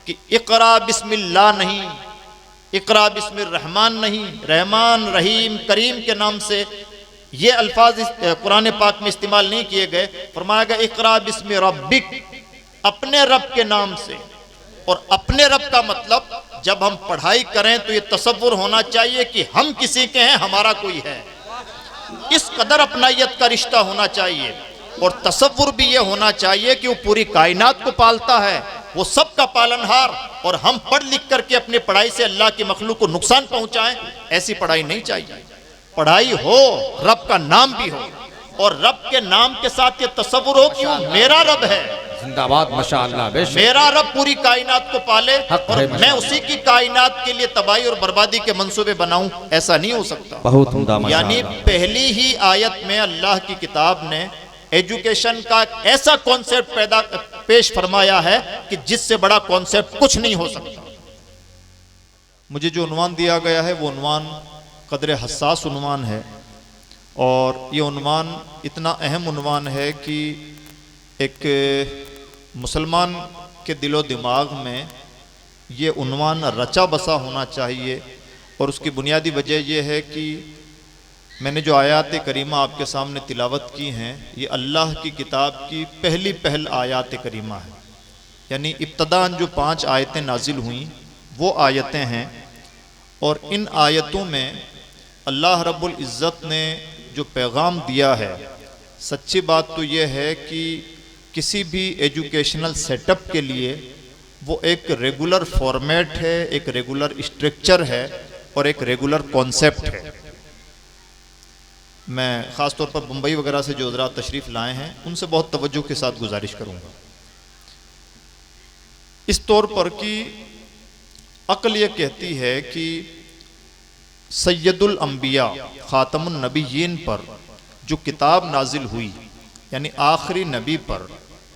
कि इकरा बिस्मिल्लाह नहीं, इकरा बिस्मिर रहमान नहीं, रहमान रहीम करीम के नाम से ये अल्फाज कुरान पाक में इस्तेमाल नहीं किए गए। फरमाया गया इकरा बिस्मि रब्बिक, अपने रब के नाम से। और अपने रब का मतलब जब हम पढ़ाई करें तो ये तसव्वुर होना चाहिए कि हम किसी के हैं, हमारा कोई है। इस कदर अपनायत का रिश्ता होना चाहिए। और तसव्वुर भी ये होना चाहिए कि वो पूरी कायनात को पालता है, वो सबका पालनहार, और हम पढ़ लिख करके अपनी पढ़ाई से अल्लाह की मखलूक को नुकसान पहुंचाएं, ऐसी पढ़ाई नहीं चाहिए। पढ़ाई हो, रब का नाम भी हो, और रब के नाम के साथ ये तसव्वुर हो कि वो मेरा रब है। जिंदाबाद माशाअल्लाह, मेरा रब पूरी कायनात को पाले और मैं उसी की कायनात के लिए तबाही और बर्बादी के मंसूबे बनाऊं, ऐसा नहीं हो सकता। बहुत यानी पहली ही आयत में अल्लाह की किताब ने एजुकेशन का ऐसा कॉन्सेप्ट पेश फरमाया है कि जिससे बड़ा कॉन्सेप्ट कुछ नहीं हो सकता। मुझे जो उन्वान दिया गया है वो उन्वान कदरे हसास उन्वान है, और ये उन्वान इतना अहम उन्वान है कि एक मुसलमान के दिलो दिमाग में ये उन्वान रचा बसा होना चाहिए। और उसकी बुनियादी वजह यह है कि मैंने जो आयात करीमा आपके सामने तिलावत की हैं, ये अल्लाह की किताब की पहल आयात करीमा है। यानी इब्तदान जो 5 आयतें नाजिल हुई वो आयतें हैं, और इन आयतों में अल्लाह रब्बुल इज़्ज़त ने जो पैगाम दिया है, सच्ची बात तो ये है कि किसी भी एजुकेशनल सेटअप के लिए वो एक रेगुलर फॉर्मेट है, एक रेगुलर स्ट्रक्चर है और एक रेगुलर कॉन्सेप्ट है। मैं ख़ास तौर पर मुंबई वगैरह से जो हज़रात तशरीफ़ लाए हैं उनसे बहुत तवज्जो के साथ गुजारिश करूँगा इस तौर पर कि अक्ल ये कहती है कि सैयदुल अंबिया ख़ातमुन नबिय्यीन पर जो किताब नाजिल हुई, यानी आखिरी नबी पर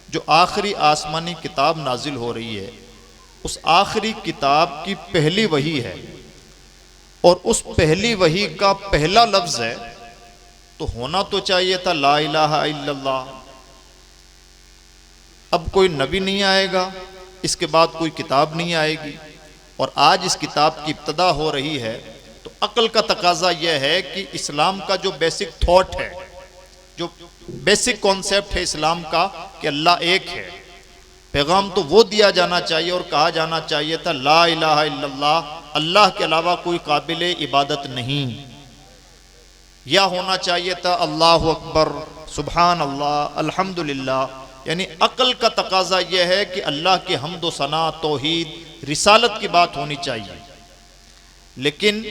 जो आखिरी आसमानी किताब नाजिल हो रही है, उस आखिरी किताब की पहली वही है, और उस पहली वही का पहला लफ्ज़ है, तो होना तो चाहिए था ला इलाहा इल्लल्लाह। अब कोई नबी नहीं आएगा, इसके बाद कोई किताब नहीं आएगी, और आज इस किताब की इब्तदा हो रही है, तो अक्ल का तकाजा यह है कि इस्लाम का जो बेसिक थॉट है, जो बेसिक कॉन्सेप्ट है इस्लाम का कि अल्लाह एक है, पैगाम तो वो दिया जाना चाहिए और कहा जाना चाहिए था ला इलाहा इल्लल्लाह, अल्लाह के अलावा कोई काबिल इबादत नहीं। या होना चाहिए था अल्लाहु अकबर, सुबहान अल्लाह, अल्हम्दुलिल्लाह। यानी अक्ल का तकाजा यह है कि अल्लाह की हम्द व सना, तौहीद, रिसालत की बात होनी चाहिए। लेकिन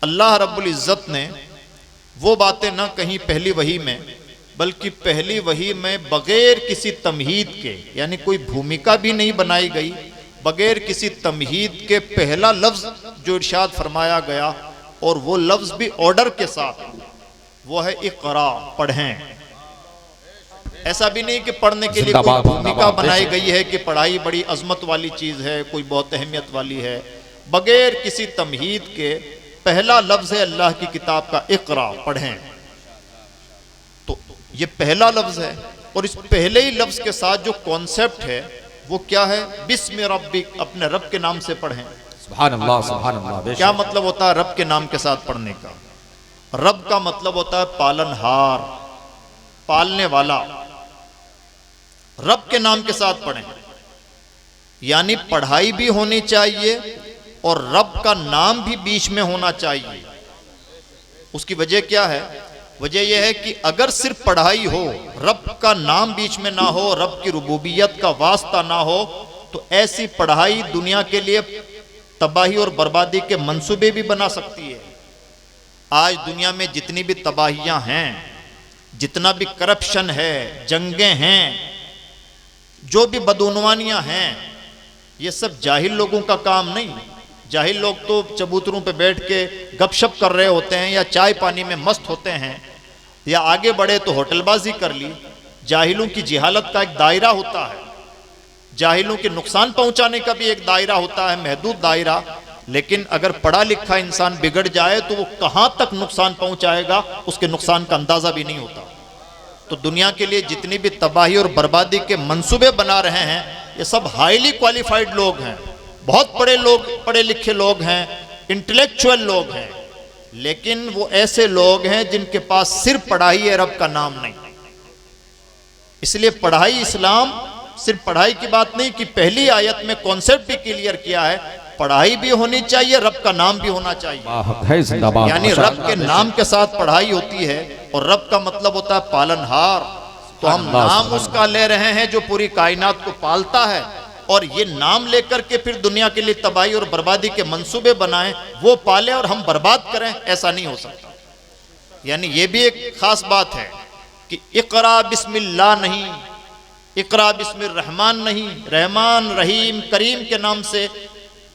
अल्लाह रब्बुल इज़्ज़त ने वो बातें न कहीं पहली वही में, बल्कि पहली वही में बगैर किसी तमहीद के, यानी कोई भूमिका भी नहीं बनाई गई, बगैर किसी तमहीद के पहला लफ्ज़ जो इरशाद फरमाया गया, और वो लफ्ज़ भी ऑर्डर के साथ, वो है इक़रा, पढ़ें। ऐसा भी नहीं कि पढ़ने के लिए कोई भूमिका बनाई गई है कि पढ़ाई बड़ी अजमत वाली चीज़ है, कोई बहुत अहमियत वाली है। बगैर किसी तमहीद के पहला लफ्ज़ है अल्लाह की किताब का इक़रा, पढ़ें। तो ये पहला लफ्ज़ है, और इस पहले ही लफ्ज़ के साथ जो कॉन्सेप्ट है वो क्या है? बिस्मि रब्बिक, अपने रब के नाम से पढ़ें। सुभान अल्लाह, सुभान अल्लाह। क्या मतलब होता है रब के नाम के साथ पढ़ने का? रब का मतलब होता है पालनहार, पालने वाला। रब के नाम के साथ पढ़ें, यानी पढ़ाई भी होनी चाहिए और रब का नाम भी बीच में होना चाहिए। उसकी वजह क्या है? वजह यह है कि अगर सिर्फ पढ़ाई हो, रब का नाम बीच में ना हो, रब की रुबूबियत का वास्ता ना हो, तो ऐसी पढ़ाई दुनिया के लिए तबाही और बर्बादी के मंसूबे भी बना सकती है। आज दुनिया में जितनी भी तबाहियां हैं, जितना भी करप्शन है, जंगें हैं, जो भी बदउनवानियां हैं, ये सब जाहिल लोगों का काम नहीं। जाहिल लोग तो चबूतरों पे बैठ के गपशप कर रहे होते हैं, या चाय पानी में मस्त होते हैं, या आगे बढ़े तो होटलबाजी कर ली। जाहिलों की जिहालत का एक दायरा होता है, जाहिलों के नुकसान पहुंचाने का भी एक दायरा होता है, महदूद दायरा। लेकिन अगर पढ़ा लिखा इंसान बिगड़ जाए तो वो कहाँ तक नुकसान पहुंचाएगा, उसके नुकसान का अंदाजा भी नहीं होता। तो दुनिया के लिए जितनी भी तबाही और बर्बादी के मंसूबे बना रहे हैं, ये सब हाईली क्वालिफाइड लोग हैं, बहुत पढ़े लिखे लोग हैं, इंटेलेक्चुअल लोग हैं, लेकिन वो ऐसे लोग हैं जिनके पास सिर्फ पढ़ाई है, रब का नाम नहीं। इसलिए पढ़ाई, इस्लाम सिर्फ पढ़ाई की बात नहीं कि पहली आयत में कॉन्सेप्ट भी क्लियर किया है, पढ़ाई भी होनी चाहिए, रब का नाम भी होना चाहिए। यानी रब के नाम के साथ पढ़ाई होती है, और रब का मतलब होता है पालनहार। तो हम नाम उसका ले रहे हैं जो पूरी कायनात को पालता है, और ये नाम लेकर के फिर दुनिया के लिए तबाही और बर्बादी के मंसूबे बनाएं, वो पाले और हम बर्बाद करें, ऐसा नहीं हो सकता। यानी ये भी एक खास बात है कि इकरा बिस्मिल्लाह नहीं, इकरा बिस्मिर रहमान नहीं, रहमान रहीम करीम के नाम से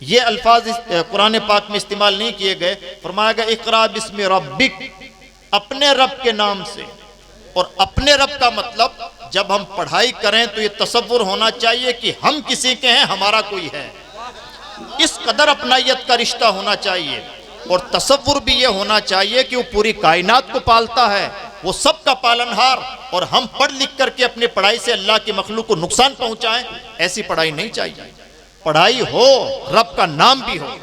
ये अल्फाज कुरान पाक में इस्तेमाल नहीं किए गए। फरमाया गया इकरा बिस्मि रब्बिक, अपने रब के नाम से। और अपने रब का मतलब जब हम पढ़ाई करें तो ये तसव्वुर होना चाहिए कि हम किसी के हैं, हमारा कोई है, इस कदर अपनायत का रिश्ता होना चाहिए। और तसव्वुर भी ये होना चाहिए कि वो पूरी कायनात को पालता है, वो सबका पालनहार, और हम पढ़ लिख करके अपनी पढ़ाई से अल्लाह की मखलूक को नुकसान पहुंचाएं, ऐसी पढ़ाई नहीं चाहिए। पढ़ाई हो, रब का नाम भी हो,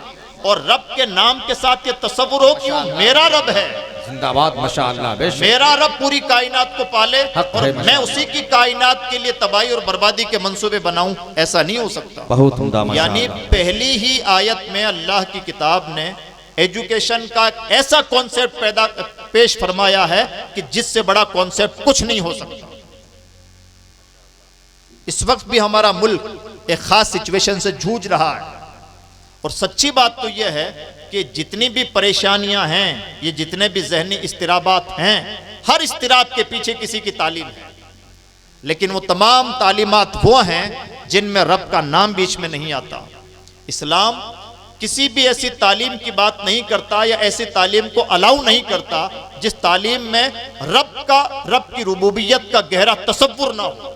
और रब के नाम के साथ ये तसव्वुर हो कि वो मेरा रब है। जिंदाबाद माशाअल्लाह, बेशक मेरा रब पूरी कायनात को पाले और मैं उसी की कायनात के लिए तबाही और बर्बादी के मंसूबे बनाऊं, ऐसा नहीं हो सकता। बहुत उम्दा। यानी पहली ही आयत में अल्लाह की किताब ने एजुकेशन का ऐसा कॉन्सेप्ट पेश फरमाया है कि जिससे बड़ा कॉन्सेप्ट कुछ नहीं हो सकता। इस वक्त भी हमारा मुल्क एक खास सिचुएशन से जूझ रहा है, और सच्ची बात तो यह है कि जितनी भी परेशानियां हैं, ये जितने भी जहनी इस्तिराबात हैं, हर इस्तिराब के पीछे किसी की तालीम है, लेकिन वो तमाम तालीमात वो हैं जिनमें रब का नाम बीच में नहीं आता। इस्लाम किसी भी ऐसी तालीम की बात नहीं करता या ऐसी तालीम को अलाउ नहीं करता जिस तालीम में रब की रुबूबियत का गहरा तसव्वुर ना हो।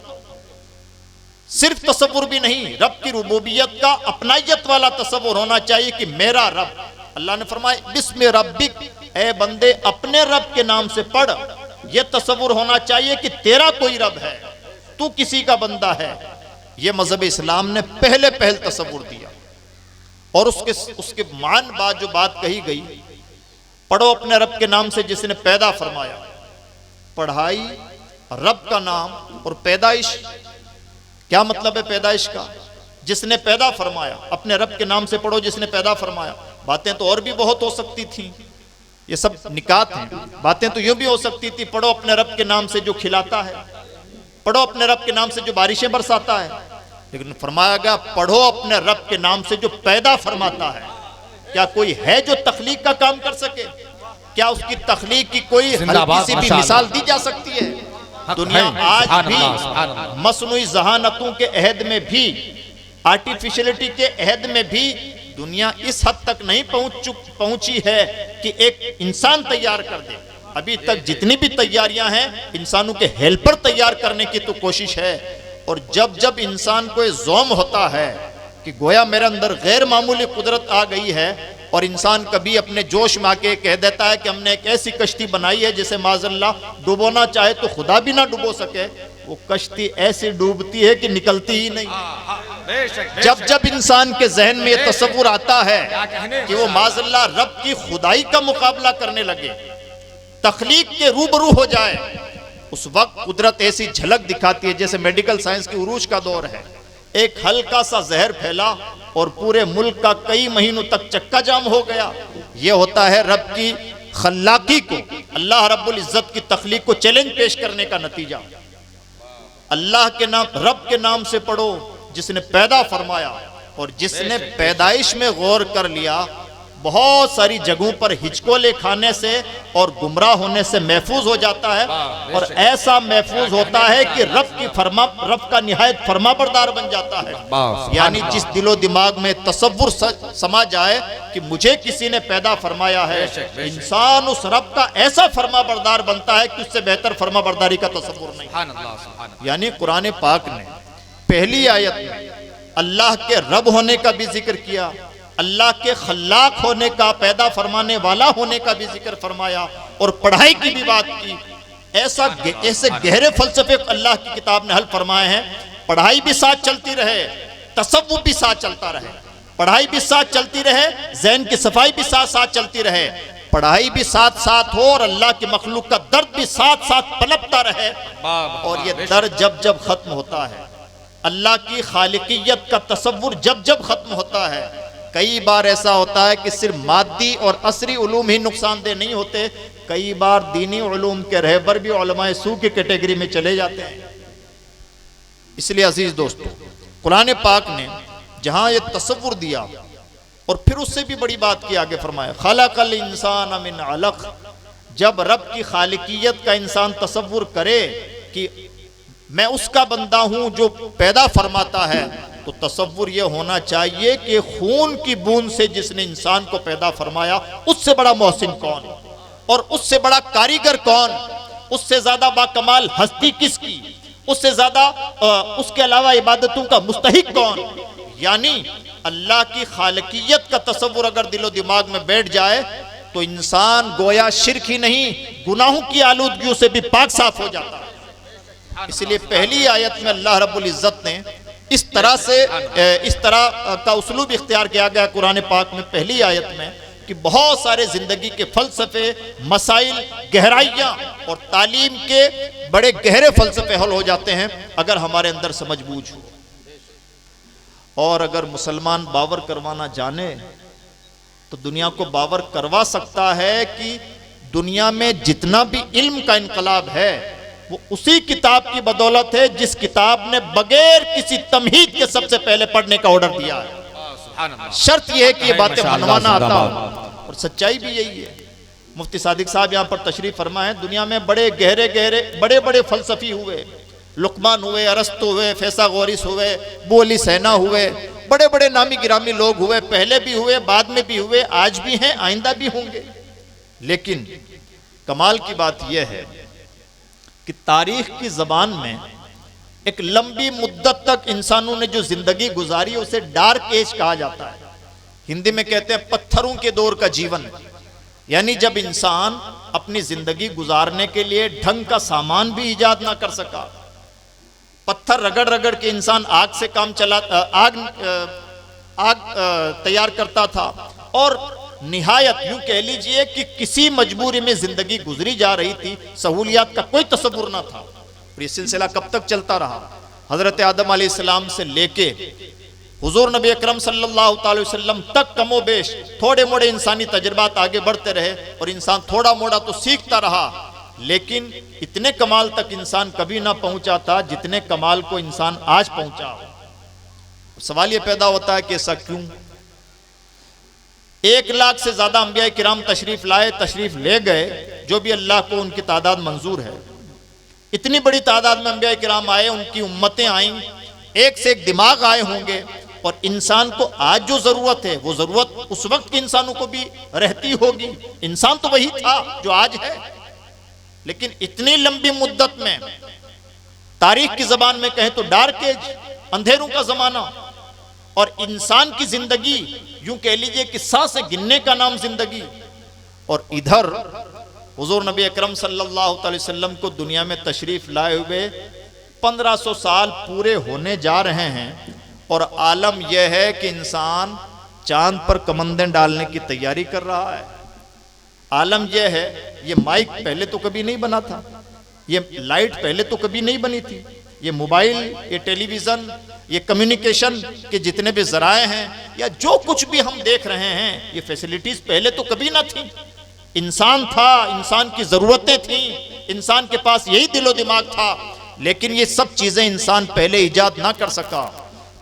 सिर्फ तसव्वुर भी नहीं, रब की रुबूबियत का अपनायत वाला तसव्वुर होना चाहिए कि मेरा रब। अल्लाह ने फरमाया बिस्मि रब्बिक, ए बंदे अपने रब के नाम से पढ़। यह तसव्वुर होना चाहिए कि तेरा कोई रब है, तू किसी का बंदा है। यह मजहब इस्लाम ने पहले तसव्वुर दिया, और उसके मान बाद जो बात कही गई, पढ़ो अपने रब के नाम से जिसने पैदा फरमाया। पढ़ाई, रब का नाम और पैदाइश, क्या मतलब है पैदाइश का? जिसने पैदा फरमाया, अपने रब के नाम से पढ़ो जिसने पैदा फरमाया। बातें तो और भी बहुत हो सकती थी, ये सब निकात हैं। बातें तो यूं भी हो सकती थी, पढ़ो अपने रब के नाम से जो खिलाता है, पढ़ो अपने रब के नाम से जो बारिशें बरसाता है। लेकिन फरमाया गया पढ़ो अपने रब के नाम से जो पैदा फरमाता है। क्या कोई है जो तख्लीक का काम कर सके? क्या उसकी तख्लीक की कोई हल्की सी भी मिसाल दी जा सकती है? दुनिया आज भी मसनूई जहानतों के अहद में भी, आर्टिफिशियलिटी के अहद में भी दुनिया इस हद तक नहीं पहुंची है कि एक इंसान तैयार कर दे। अभी तक जितनी भी तैयारियां हैं, इंसानों के हेल्पर तैयार करने की तो कोशिश है। और जब जब इंसान को ज़ौम होता है कि गोया मेरे अंदर गैर मामूली कुदरत आ गई है, और इंसान कभी अपने जोश में आके कह देता है कि हमने एक ऐसी कश्ती बनाई है जिसे माज़अल्लाह डुबोना चाहे तो खुदा भी ना डुबो सके, वो कश्ती ऐसी डूबती है कि निकलती ही नहीं। जब जब इंसान के जहन में ये तसव्वुर आता है कि वो माज़अल्लाह रब की खुदाई का मुकाबला करने लगे, तख्लीक के रूबरू हो जाए, उस वक्त कुदरत ऐसी झलक दिखाती है जैसे मेडिकल साइंस की उरूज का दौर है। एक हल्का सा जहर फैला और पूरे मुल्क का कई महीनों तक चक्का जाम हो गया। यह होता है रब की खल्लाकी को, अल्लाह रब्बुल इज्जत की तख्लीक को चैलेंज पेश करने का नतीजा। अल्लाह के नाम, रब के नाम से पढ़ो जिसने पैदा फरमाया, और जिसने पैदाइश में गौर कर लिया, बहुत सारी जगहों पर हिचकोले खाने से और गुमराह होने से महफूज हो जाता है। और ऐसा महफूज होता है कि रब का निहायत फरमाबरदार बन जाता है। यानी जिस दिलो दिमाग में तसव्वुर समा जाए कि मुझे किसी ने पैदा फरमाया है, इंसान उस रब का ऐसा फरमाबरदार बनता है कि उससे बेहतर फरमाबरदारी का तसव्वुर नहीं। यानी कुरान पाक ने पहली आयत में अल्लाह के रब होने का भी जिक्र किया, अल्लाह के खल्लाक होने का, पैदा फरमाने वाला होने का भी जिक्र फरमाया, और पढ़ाई की भी बात की। ऐसे गहरे फलसफे अल्लाह की किताब ने हल फरमाए हैं पढ़ाई भी साथ चलती रहे, तसव्वुफ भी साथ चलता रहे, पढ़ाई भी साथ चलती रहे, ज़हन की सफाई भी साथ साथ चलती रहे, पढ़ाई भी साथ साथ हो और अल्लाह की मखलूक का दर्द भी साथ साथ पनपता रहे। और ये दर्द जब जब खत्म होता है, अल्लाह की खालिकियत का तसव्वुर जब जब खत्म होता है, कई बार ऐसा होता है कि सिर्फ मादी और असरी उलूम ही नुकसानदेह नहीं होते, कई बार दीनी उलूम के रहबर भी उलमाए सू की कैटेगरी में चले जाते हैं। इसलिए अजीज दोस्तों, कुरान पाक ने जहां ये तसव्वुर दिया और फिर उससे भी बड़ी बात की, आगे फरमाया खलकल इंसान मिन अलक। जब रब की खालिकियत का इंसान तसव्वुर करे कि मैं उसका बंदा हूं जो पैदा फरमाता है, तो तसव्वुर यह होना चाहिए कि खून की बूंद से जिसने इंसान को पैदा फरमाया, उससे बड़ा मोहसिन कौन और उससे बड़ा कारीगर कौन, उससे ज्यादा बाकमाल हस्ती किसकी, उससे ज्यादा उसके अलावा इबादतों का मुस्तहिक कौन। यानी अल्लाह की खालिकियत का तसव्वुर अगर दिलो दिमाग में बैठ जाए तो इंसान गोया शिर्क ही नहीं, गुनाहों की आलूदगियों से भी पाक साफ हो जाता है। इसलिए पहली आयत में अल्लाह रब्बुल इज्जत ने इस तरह का उसलूब इख्तियार किया गया कुरान पाक में पहली आयत में कि बहुत सारे जिंदगी के फलसफे, मसाइल, गहराइयां और तालीम के बड़े गहरे फलसफे हल हो जाते हैं अगर हमारे अंदर समझ बूझ हो। और अगर मुसलमान बावर करवाना जाने तो दुनिया को बावर करवा सकता है कि दुनिया में जितना भी इल्म का इनकलाब है वो उसी किताब की बदौलत है जिस किताब ने बगैर किसी तमहीद के सबसे पहले पढ़ने का ऑर्डर दिया है। शर्त यह है कि ये बातें मनवाना आता हो, और सच्चाई भी यही है। मुफ्ती सादिक साहब यहाँ पर तशरीफ फरमा है। दुनिया में बड़े गहरे गहरे बड़े बड़े फलसफी हुए, लुकमान हुए, अरस्तु हुए, फैसागोरिस हुए, अबू अली सैना हुए, बड़े बड़े नामी गिरामी लोग हुए, पहले भी हुए, बाद में भी हुए, आज भी हैं, आइंदा भी होंगे। लेकिन कमाल की बात यह है कि तारीख की जबान में एक लंबी मुद्दत तक इंसानों ने जो जिंदगी गुजारी उसे डार्क एज कहा जाता है। हिंदी में कहते हैं पत्थरों के दौर का जीवन। यानी जब इंसान अपनी जिंदगी गुजारने के लिए ढंग का सामान भी इजाद ना कर सका, पत्थर रगड़ रगड़ के इंसान आग से काम चला, आग तैयार करता था, और निहायत यूं कह लीजिए कि किसी मजबूरी में जिंदगी गुजरी जा रही थी, सहूलियात का कोई तसव्वुर ना था। और ये सिलसिला कब तक चलता रहा? हजरत आदम अलैहिस्सलाम से लेके हुजूर नबी अकरम सल्लल्लाहु अलैहि वसल्लम तक कमोबेश थोड़े मोड़े इंसानी तजुर्बात आगे बढ़ते रहे और इंसान थोड़ा मोड़ा तो सीखता रहा, लेकिन इतने कमाल तक इंसान कभी ना पहुंचा था जितने कमाल को इंसान आज पहुंचा। सवाल ये पैदा होता है कि ऐसा क्यों? 1 लाख से ज्यादा अंबिया किराम तशरीफ लाए, तशरीफ ले गए, जो भी अल्लाह को उनकी तादाद मंजूर है। इतनी बड़ी तादाद में अंबिया किराम आए, उनकी उम्मतें आईं, एक से एक दिमाग आए होंगे, और इंसान को आज जो जरूरत है वो जरूरत उस वक्त के इंसानों को भी रहती होगी। इंसान तो वही था जो आज है, लेकिन इतनी लंबी मुद्दत में तारीख की जबान में कहें तो डार्क एज, अंधेरों का जमाना, और इंसान की जिंदगी यूं कह लीजिए कि सांसें गिनने का नाम जिंदगी। और इधर हुजूर नबी अकरम सल्लल्लाहु अलैहि वसल्लम को दुनिया में तशरीफ लाए हुए 1500 साल पूरे होने जा रहे हैं, और आलम यह है कि इंसान चांद पर कमंदें डालने की तैयारी कर रहा है। आलम यह है, ये माइक पहले तो कभी नहीं बना था, ये लाइट पहले तो कभी नहीं बनी थी, ये मोबाइल, ये टेलीविजन, ये कम्युनिकेशन के जितने भी जराए हैं, या जो कुछ भी हम देख रहे हैं, ये फैसिलिटीज पहले तो कभी ना थी। इंसान था, इंसान की जरूरतें थी, इंसान के पास यही दिलो दिमाग था, लेकिन ये सब चीजें इंसान पहले इजाद ना कर सका।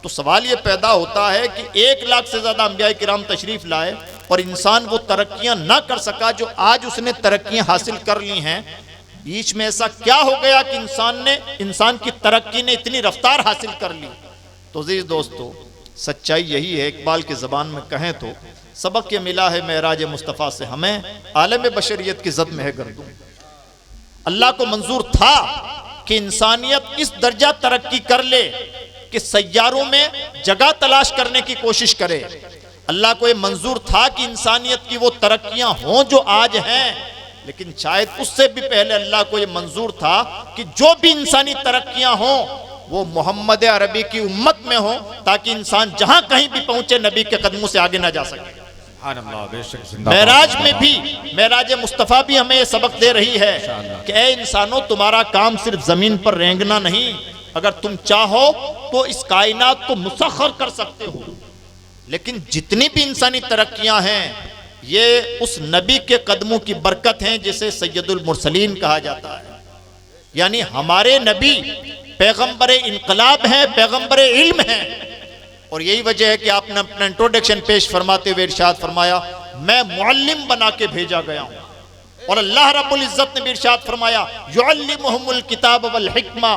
तो सवाल ये पैदा होता है कि 1 लाख से ज्यादा अंबिया किराम तशरीफ लाए और इंसान वो तरक्कियां ना कर सका जो आज उसने तरक्कियां हासिल कर ली हैं। बीच में ऐसा क्या हो गया कि इंसान की तरक्की ने इतनी रफ्तार हासिल कर ली? तो अजीज दोस्तों, सच्चाई यही है। इकबाल की ज़बान में कहें तो सबक ये मिला है मेराज मुस्तफ़ा से हमें, आलम बशरियत की ज़द में है गर्दूं। अल्लाह को मंजूर था कि इंसानियत इस दर्जा तरक्की कर ले कि सैयारों में जगह तलाश करने की कोशिश करे। अल्लाह को ये मंजूर था कि इंसानियत की वो तरक्कियां हों जो आज हैं, लेकिन शायद उससे भी पहले अल्लाह को ये मंजूर था कि जो भी इंसानी तरक्कियां हों वो मोहम्मद अरबी की उम्मत में हो, ताकि इंसान जहां कहीं भी पहुंचे नबी के कदमों से आगे ना जा सके। मेराज में भी, मेराज मुस्तफ़ा भी हमें ये सबक दे रही है कि ए इंसानों, तुम्हारा काम सिर्फ जमीन पर रेंगना नहीं, अगर तुम चाहो तो इस कायनात को मुसख्खर कर सकते हो। लेकिन जितनी भी इंसानी तरक्कियां हैं ये उस नबी के कदमों की बरकत हैं जिसे सैयदुल मुरसलीन कहा जाता है। यानी हमारे नबी पैगंबर इनकलाब हैं, पैगंबर इल्म हैं। और यही वजह है कि आपने अपना इंट्रोडक्शन पेश फरमाते हुए इरशाद फरमाया, मैं मुअल्लिम बना के भेजा गया हूं। और अल्लाह रब्बुल इज्जत ने भी इरशाद फरमाया, युअल्लिमुहुमुल किताब वल हिक्मा,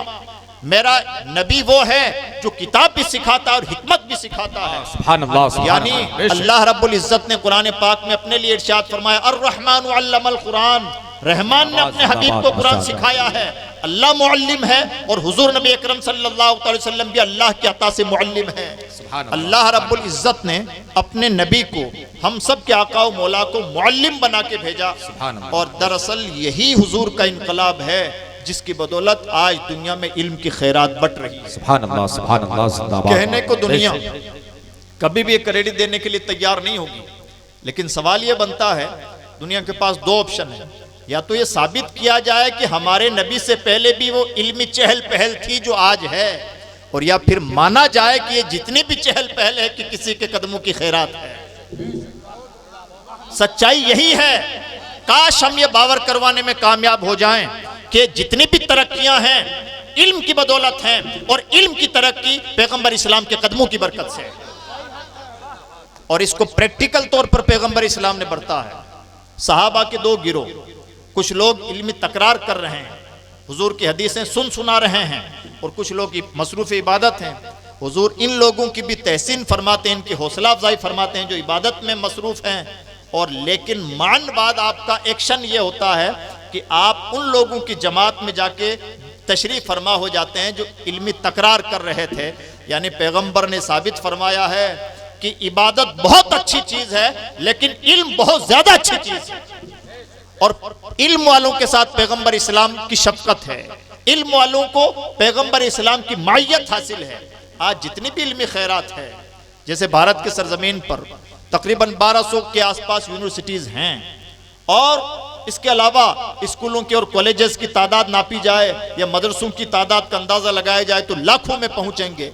मेरा नबी वो है जो किताब भी सिखाता है और हिकमत भी सिखाता है। सुभान अल्लाह। यानी अल्लाह रब्बुल इज्जत ने कुरान पाक में अपने लिए इरशाद फरमाया, अर्रहमान अल्लमल कुरान, रहमान ने अपने हबीब को कुरान सिखाया है। अल्लाह मुअल्लिम है और हुजूर नबी अकरम सल्लल्लाहु अलैहि वसल्लम भी अल्लाह की अता से मुअल्लिम है। अल्लाह रब्बुल इज्जत ने अपने नबी को, हम सब के आका व मौला को मुअल्लिम बना के भेजा। और दरअसल यही हुजूर का इनकलाब है जिसकी बदौलत आज दुनिया में इल्म की खैरात बट रही है। सुभान अल्लाह, सुभान अल्लाह, जिंदाबाद। कहने को दुनिया कभी भी एक क्रेडिट देने के लिए तैयार नहीं होगी, लेकिन सवाल यह बनता है, दुनिया के पास दो ऑप्शन है, या तो ये साबित किया जाए कि हमारे नबी से पहले भी वो इल्मी चहल पहल थी जो आज है, और या फिर माना जाए कि ये जितनी भी चहल पहल है कि किसी के कदमों की खैरात है। सच्चाई यही है। काश हम ये बावर करवाने में कामयाब हो जाएं कि जितनी भी तरक्कियां हैं इल्म की बदौलत हैं, और इल्म की तरक्की पैगंबर इस्लाम के कदमों की बरकत से, और इसको प्रैक्टिकल तौर पर पैगंबर इस्लाम ने बरता है। सहाबा के दो गिरोह, कुछ लोग इल्मी तकरार कर रहे हैं, हुजूर की हदीसें सुना रहे हैं, और कुछ लोग मसरूफ इबादत हैं। हुजूर इन लोगों की भी तहसीन फरमाते हैं, इनकी हौसला अफजाई फरमाते हैं जो इबादत में मसरूफ हैं। और लेकिन मान बाद आपका एक्शन ये होता है कि आप उन लोगों की जमात में जाके तशरीफ फरमा हो जाते हैं जो इल्मी तकरार कर रहे थे। यानी पैगंबर ने साबित फरमाया है कि इबादत बहुत अच्छी चीज है, लेकिन इल्म बहुत ज्यादा अच्छी चीज है, और इल्म वालों के साथ पैगंबर इस्लाम की शफकत है, इल्म वालों को पैगंबर इस्लाम की मायत हासिल है। आज जितनी भी इल्मी खैरात है, जैसे भारत के सरजमीन पर तकरीबन 1200 के आसपास यूनिवर्सिटीज हैं, और इसके अलावा स्कूलों के और कॉलेजेस की तादाद नापी जाए या मदरसों की तादाद का अंदाजा लगाया जाए तो लाखों में पहुंचेंगे।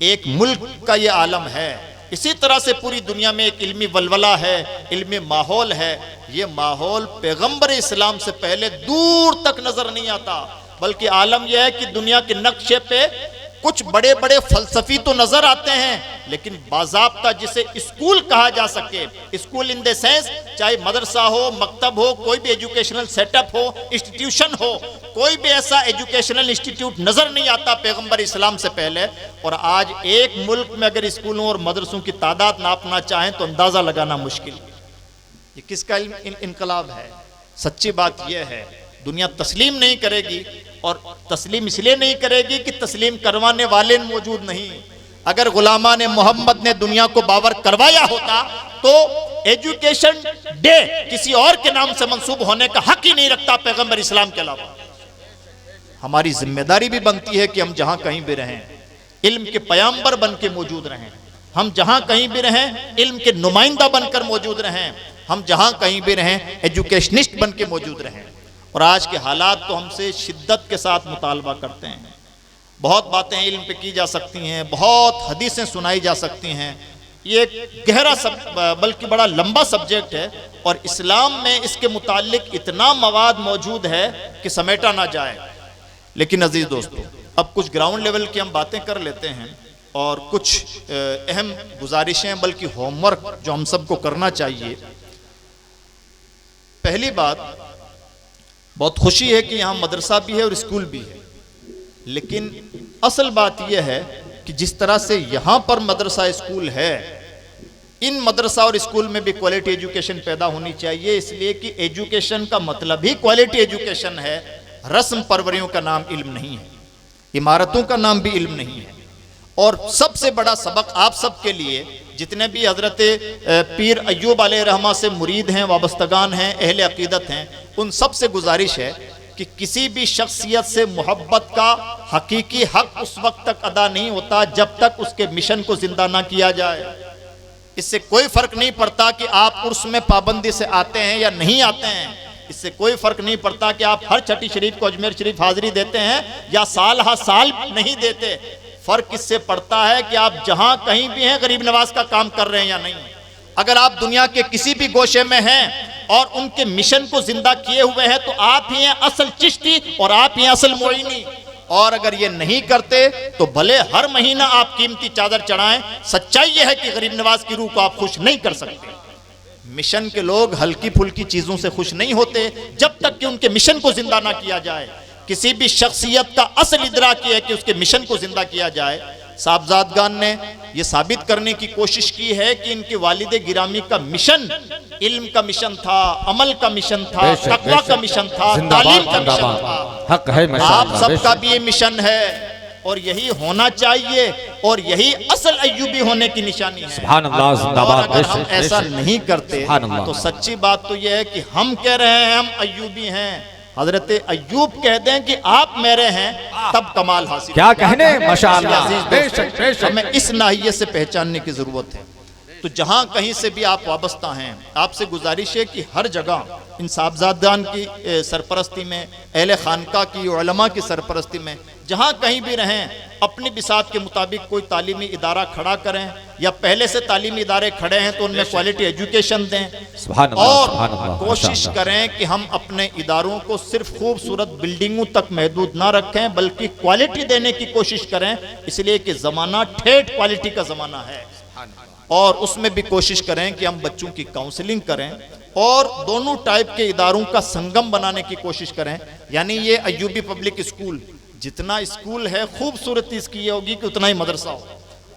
एक मुल्क का ये आलम है। इसी तरह से पूरी दुनिया में एक इल्मी वलवला है, इल्मी माहौल है। ये माहौल पैगंबर इस्लाम से पहले दूर तक नजर नहीं आता, बल्कि आलम यह है कि दुनिया के नक्शे पे कुछ बड़े बड़े फलसफी तो नजर आते हैं, लेकिन बाज़ाब्ता जिसे स्कूल कहा जा सके, स्कूल इन द सेंस चाहे मदरसा हो, मकतब हो, कोई भी एजुकेशनल सेटअप हो, इंस्टीट्यूशन हो, कोई भी ऐसा एजुकेशनल इंस्टीट्यूट नजर नहीं आता पैगंबर इस्लाम से पहले। और आज एक मुल्क में अगर स्कूलों और मदरसों की तादाद नापना चाहें तो अंदाजा लगाना मुश्किल। ये किसका इनकलाब है? सच्ची बात यह है, दुनिया तस्लीम नहीं करेगी, और तस्लीम इसलिए नहीं करेगी कि तस्लीम करवाने वाले मौजूद नहीं। अगर गुलामान मोहम्मद ने दुनिया को बावर करवाया होता तो एजुकेशन डे किसी और के नाम से मंसूब होने का हक ही नहीं रखता पैगंबर इस्लाम के अलावा। हमारी जिम्मेदारी भी बनती है कि हम जहां कहीं भी रहें इल्म के पयाम्बर बन के मौजूद रहें, हम जहां कहीं भी रहें इल्म के नुमाइंदा बनकर मौजूद रहें, हम जहां कहीं भी रहें एजुकेशनिस्ट बन के मौजूद रहें। और आज के हालात तो हमसे शिद्दत के साथ मुतालबा करते हैं। बहुत बातें इल्म पे की जा सकती हैं, बहुत हदीसें सुनाई जा सकती हैं। ये एक गहरा बल्कि बड़ा लंबा सब्जेक्ट है, और इस्लाम में इसके मुतालिक इतना मवाद मौजूद है कि समेटा ना जाए। लेकिन अजीज दोस्तों, अब कुछ ग्राउंड लेवल की हम बातें कर लेते हैं, और कुछ अहम गुजारिशें बल्कि होमवर्क जो हम सबको करना चाहिए। पहली बात, बहुत खुशी है कि यहाँ मदरसा भी है और स्कूल भी है, लेकिन असल बात यह है कि जिस तरह से यहाँ पर मदरसा स्कूल है, इन मदरसा और स्कूल में भी क्वालिटी एजुकेशन पैदा होनी चाहिए। इसलिए कि एजुकेशन का मतलब ही क्वालिटी एजुकेशन है। रस्म परवरियों का नाम इल्म नहीं है, इमारतों का नाम भी इल्म नहीं है। और सबसे बड़ा सबक आप सबके लिए, जितने भी हजरत पीर अय्यूब अलैहि रहमा से मुरीद हैं, वाबस्तगान हैं, अहले अकीदत हैं, उन सब से गुजारिश है कि किसी भी शख्सियत से मोहब्बत का हकीकी हक उस वक्त तक अदा नहीं होता जब तक उसके मिशन को जिंदा ना किया जाए। इससे कोई फर्क नहीं पड़ता कि आप उर्स में पाबंदी से आते हैं या नहीं आते हैं, इससे कोई फर्क नहीं पड़ता कि आप हर छठी शरीफ को अजमेर शरीफ हाजिरी देते हैं या साल हर साल नहीं देते। फर्क इससे पड़ता है कि आप जहां कहीं भी हैं गरीब नवाज का काम कर रहे हैं या नहीं। अगर आप दुनिया के किसी भी गोशे में हैं और उनके मिशन को जिंदा किए हुए हैं तो आप ही हैं असल चिश्ती और आप ही हैं असल मोइनी। और अगर ये नहीं करते तो भले हर महीना आप कीमती चादर चढ़ाएं, सच्चाई यह है कि गरीब नवाज की रूह को आप खुश नहीं कर सकते। मिशन के लोग हल्की फुल्की चीजों से खुश नहीं होते जब तक कि उनके मिशन को जिंदा ना किया जाए। किसी भी शख्सियत का असल इदराक है कि उसके मिशन को जिंदा किया जाए। साहबजादगान ने यह साबित करने की कोशिश की है कि इनके वालिद गिरामी का मिशन इल्म का मिशन था, अमल का मिशन था, तकवा का मिशन था, तालीम का मिशन था। हक है आप सबका भी ये मिशन है और यही होना चाहिए और यही असल अय्यूबी होने की निशानी है। सुभान अल्लाह, जिंदाबाद। और अगर हम ऐसा नहीं करते तो सच्ची बात तो यह है कि हम कह रहे हैं हम अय्यूबी हैं, हजरत अय्यूब कहते हैं कि आप मेरे हैं, तब कमाल हासिल। क्या कहने, माशाअल्लाह। हमें इस नाहियत से पहचानने की जरूरत है। तो जहां कहीं से भी आप वाबस्ता हैं, आपसे गुजारिश है कि हर जगह इन साहबजादान की सरपरस्ती में, अहले खानका की, उलमा की सरपरस्ती में, जहां कहीं भी रहें, अपनी बिसात के मुताबिक कोई तालीमी इदारा खड़ा करें या पहले से तालीमी इदारे खड़े हैं तो उनमें क्वालिटी एजुकेशन दें और कोशिश करें कि हम अपने इदारों को सिर्फ खूबसूरत बिल्डिंगों तक महदूद ना रखें बल्कि क्वालिटी देने की कोशिश करें, इसलिए कि ज़माना ठेठ क्वालिटी का ज़माना है। और उसमें भी कोशिश करें कि हम बच्चों की काउंसलिंग करें और दोनों टाइप के इदारों का संगम बनाने की कोशिश करें। यानी ये अय्यूबी पब्लिक स्कूल, जितना स्कूल है खूबसूरती इसकी ये होगी कि उतना ही मदरसा हो,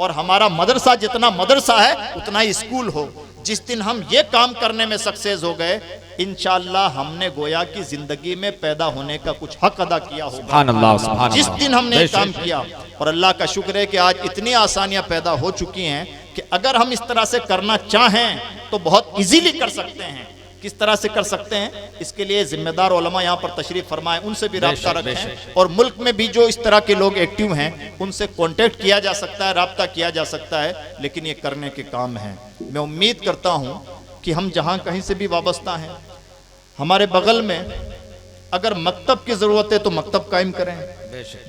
और हमारा मदरसा जितना मदरसा है उतना ही स्कूल हो। जिस दिन हम ये काम करने में सक्सेस हो गए, इंशाअल्लाह हमने गोया की जिंदगी में पैदा होने का कुछ हक अदा किया होगा। जिस दिन हमने काम किया, और अल्लाह का शुक्र है कि आज इतनी आसानियां पैदा हो चुकी हैं कि अगर हम इस तरह से करना चाहें तो बहुत इजीली कर सकते हैं। किस तरह से कर सकते हैं, इसके लिए जिम्मेदार उलमा यहाँ पर तशरीफ फरमाएं, उनसे भी राब्ता रखें और मुल्क में भी जो इस तरह के लोग एक्टिव हैं उनसे कांटेक्ट किया जा सकता है, राब्ता किया जा सकता है, लेकिन ये करने के काम हैं। मैं उम्मीद करता हूँ कि हम जहाँ कहीं से भी वाबस्ता हैं, हमारे बगल में अगर मकतब की ज़रूरत है तो मकतब कायम करें,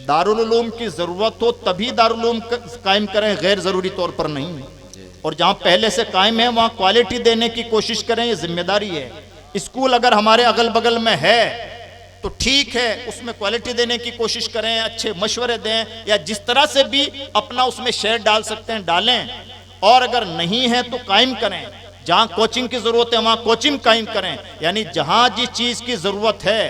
दारुल उलूम की ज़रूरत हो तभी दारुल उलूम कायम करें, गैर ज़रूरी तौर पर नहीं। और जहाँ पहले से कायम है वहाँ क्वालिटी देने की कोशिश करें, ये जिम्मेदारी है। स्कूल अगर हमारे अगल बगल में है तो ठीक है, उसमें क्वालिटी देने की कोशिश करें, अच्छे मशवरे दें या जिस तरह से भी अपना उसमें शेयर डाल सकते हैं डालें, और अगर नहीं है तो कायम करें। जहाँ कोचिंग की ज़रूरत है वहाँ कोचिंग कायम करें, यानी जहाँ जिस चीज़ की ज़रूरत है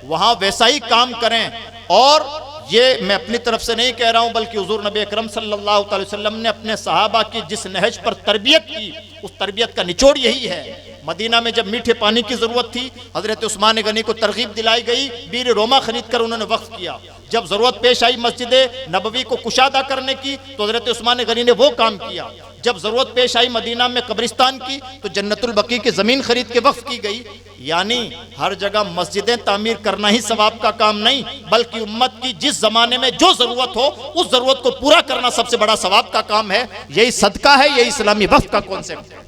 वहाँ वैसा ही काम करें। और ये मैं अपनी तरफ से नहीं कह रहा हूँ बल्कि हुजूर नबी अकरम सल्लल्लाहु अलैहि वसल्लम ने अपने सहाबा की जिस नहज पर तरबियत की, उस तरबियत का निचोड़ यही है। मदीना में जब मीठे पानी की ज़रूरत थी, हज़रत उस्मान गनी को तरगीब दिलाई गई, बीर रोमा खरीद कर उन्होंने वक्फ किया। जब ज़रूरत पेश आई मस्जिद नबवी को कुशादा करने की तो हज़रत उस्मान गनी ने वो काम किया। जब ज़रूरत पेश आई मदीना में कब्रिस्तान की तो जन्नतुल बकी की ज़मीन खरीद के वक्फ की गई। यानी हर जगह मस्जिदें तामीर करना ही सवाब का काम नहीं, बल्कि उम्मत की जिस ज़माने में जो ज़रूरत हो उस ज़रूरत को पूरा करना सबसे बड़ा सवाब का काम है। यही सदका है, यही इस्लामी वक्फ का कॉन्सेप्ट है।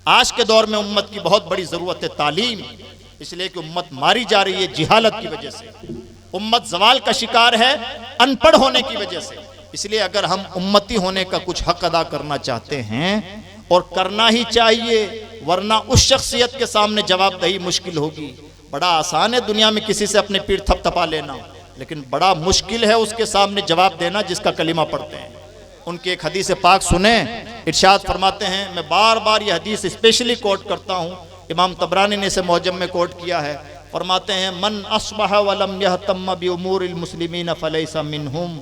आज के दौर में उम्मत की बहुत बड़ी ज़रूरत है तालीम, इसलिए कि उम्मत मारी जा रही है जिहालत की वजह से, उम्मत जवाल का शिकार है अनपढ़ होने की वजह से। इसलिए अगर हम उम्मती होने का कुछ हक अदा करना चाहते हैं, और करना ही चाहिए, वरना उस शख्सियत के सामने जवाबदेही मुश्किल होगी। बड़ा आसान है दुनिया में किसी से अपने पीठ थपथपा लेना, लेकिन बड़ा मुश्किल है उसके सामने जवाब देना जिसका कलिमा पढ़ते हैं। उनकी एक हदीस पाक सुने, इरशाद फरमाते हैं, मैं बार बार यह हदीस स्पेशली कोट करता हूँ, इमाम तबरानी ने इसे मौजम में कोट किया है। फरमाते हैं, मन अस्बह वलम यहतम बिउमूरिल मुस्लिमीन फलैसा मिनहुम।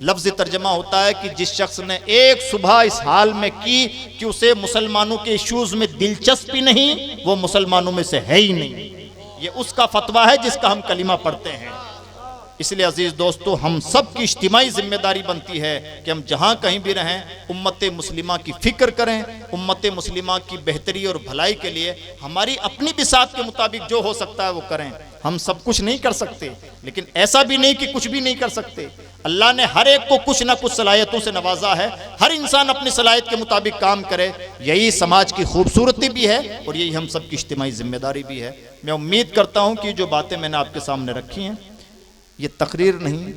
लफ्ज़ तर्जमा होता है कि जिस शख्स ने एक सुबह इस हाल में की कि उसे मुसलमानों के इश्यूज में दिलचस्पी नहीं, वो मुसलमानों में से है ही नहीं। ये उसका फतवा है जिसका हम कलिमा पढ़ते हैं। इसलिए अजीज़ दोस्तों, हम सब की इज्तिमाई जिम्मेदारी बनती है कि हम जहाँ कहीं भी रहें उम्मत मुस्लिमा की फ़िक्र करें, उम्मत मुस्लिमा की बेहतरी और भलाई के लिए हमारी अपनी बिसात के मुताबिक जो हो सकता है वो करें। हम सब कुछ नहीं कर सकते, लेकिन ऐसा भी नहीं कि कुछ भी नहीं कर सकते। अल्लाह ने हर एक को कुछ ना कुछ सलाहियतों से नवाजा है, हर इंसान अपनी सलाहियत के मुताबिक काम करे। यही समाज की खूबसूरती भी है और यही हम सब की इज्तिमाई जिम्मेदारी भी है। मैं उम्मीद करता हूँ कि जो बातें मैंने आपके सामने रखी हैं ये तकरीर नहीं,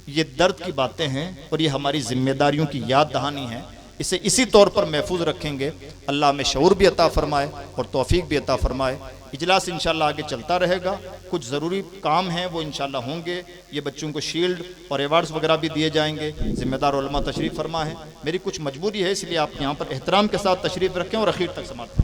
ये दर्द की बातें हैं और ये हमारी जिम्मेदारियों की याद दहानी है। इसे इसी तौर पर महफूज रखेंगे। अल्लाह हमें शऊर भी अता फरमाए और तौफीक भी अता फरमाए। इजलास इंशाल्लाह आगे चलता रहेगा, कुछ ज़रूरी काम हैं वो इंशाल्लाह होंगे। ये बच्चों को शील्ड और अवार्ड्स वगैरह भी दिए जाएंगे। ज़िम्मेदार उलमा तशरीफ़ फरमा है, मेरी कुछ मजबूरी है इसलिए आप यहाँ पर एहतराम के साथ तशरीफ़ रखें और अखीर तक समाप्त